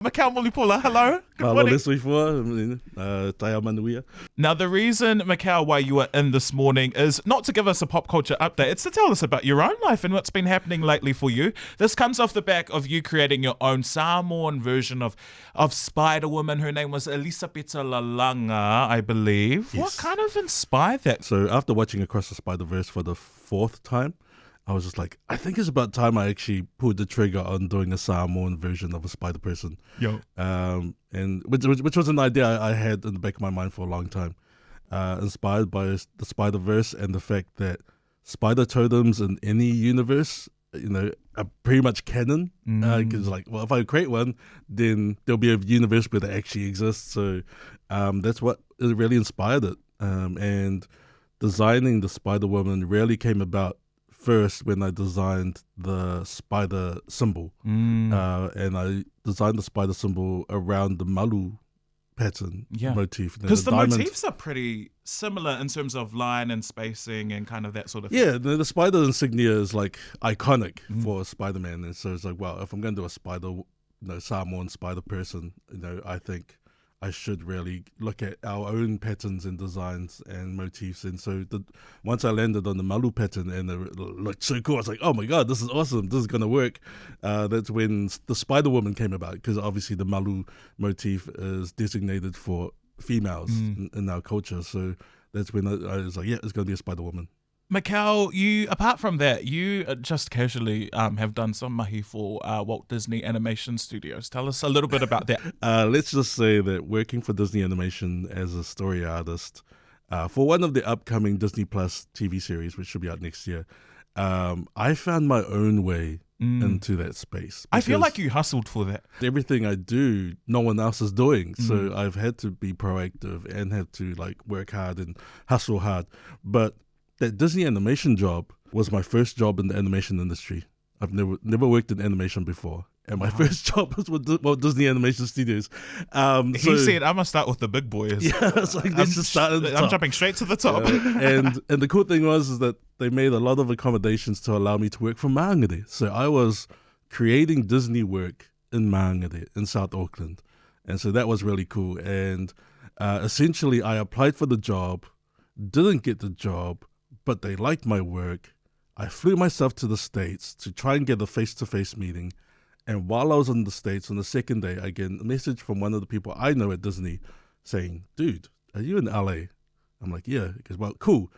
Michel Mulipola, hello. Good morning. Taia manuia. Now, the reason, Michel, why you are in this morning is not to give us a pop culture update. It's to tell us about your own life and what's been happening lately for you. This comes off the back of you creating your own Samoan version of Spider-Woman. Her name was Elisabetta Lalanga, I believe. Yes. What kind of inspired that? So after watching Across the Spider-Verse for the fourth time, I was just like, I think it's about time I actually pulled the trigger on doing a Samoan version of a Spider-Person. And which was an idea I had in the back of my mind for a long time. Inspired by the Spider-Verse and the fact that spider totems in any universe, are pretty much canon. Because well, if I create one, then there'll be a universe where they actually exist. So that's what really inspired it. And designing the Spider-Woman really came about first when I designed the spider symbol. And I designed the spider symbol around the malu pattern motif. Because the motifs are pretty similar in terms of line and spacing and kind of that sort of thing. Yeah, the spider insignia is like iconic for Spider-Man. And so it's like, well, if I'm going to do a spider, Samoan spider person, I think I should really look at our own patterns and designs and motifs. And so once I landed on the malu pattern and it looked so cool, I was like, oh my God, this is awesome. This is going to work. That's when the Spider-Woman came about, because obviously the malu motif is designated for females in our culture. So that's when I was like, yeah, it's going to be a Spider-Woman. Michel, you, apart from that, you just casually have done some mahi for Walt Disney Animation Studios. Tell us a little bit about that. Let's just say that working for Disney Animation as a story artist for one of the upcoming Disney Plus TV series, which should be out next year, I found my own way into that space. I feel like you hustled for that. Everything I do, no one else is doing. So I've had to be proactive and had to work hard and hustle hard. But that Disney animation job was my first job in the animation industry. I've never worked in animation before. And my first job was with Walt Disney Animation Studios. He said, I'm going to start with the big boys. Yeah, it's like, let's just start at the top. I'm jumping straight to the top. And the cool thing was that they made a lot of accommodations to allow me to work from Maangere. So I was creating Disney work in Maangere, in South Auckland. And so that was really cool. And essentially, I applied for the job, didn't get the job, but they liked my work. I flew myself to the States to try and get a face-to-face meeting. And while I was in the States on the second day, I get a message from one of the people I know at Disney saying, dude, are you in LA? I'm like, yeah. He goes, well, cool.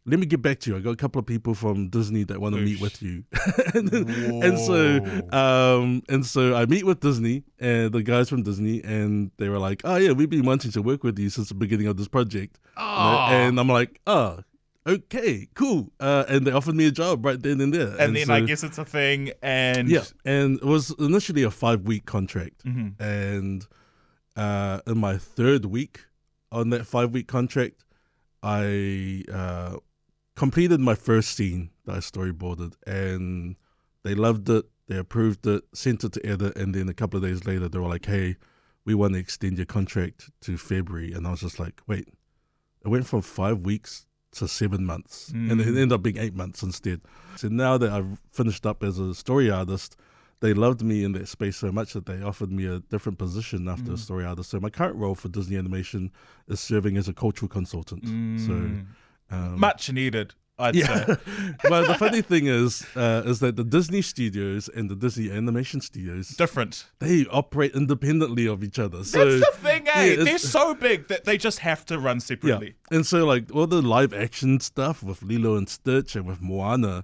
Let me get back to you. I got a couple of people from Disney that want to meet with you. and so I meet with Disney and the guys from Disney, and they were like, oh yeah, we've been wanting to work with you since the beginning of this project. And I'm like, oh, okay, cool. And they offered me a job right then and there. And then so, I guess it's a thing. And yeah, and it was initially a 5-week contract. And in my third week on that 5-week contract, I completed my first scene that I storyboarded, and they loved it. They approved it, sent it to edit, and then a couple of days later, they were like, hey, we want to extend your contract to February. And I was just like, wait, it went from 5 weeks to 7 months, and it ended up being 8 months instead. So now that I've finished up as a story artist, they loved me in that space so much that they offered me a different position after a story artist. So my current role for Disney Animation is serving as a cultural consultant. So much needed, I'd say. Well, the funny thing is that the Disney studios and the Disney Animation studios, different. They operate independently of each other. So that's the thing, eh? They're so big that they just have to run separately. Yeah. And so all the live action stuff with Lilo and Stitch and with Moana,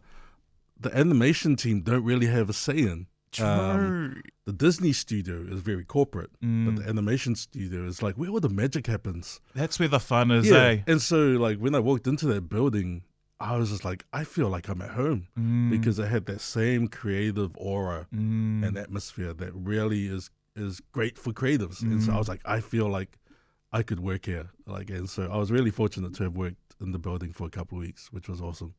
the animation team don't really have a say in. True. The Disney studio is very corporate, but the animation studio is like where all the magic happens. That's where the fun is, eh? And so when I walked into that building, I was just like, I feel like I'm at home because I had that same creative aura and atmosphere that really is great for creatives. And so I was like, I feel like I could work here. And so I was really fortunate to have worked in the building for a couple of weeks, which was awesome.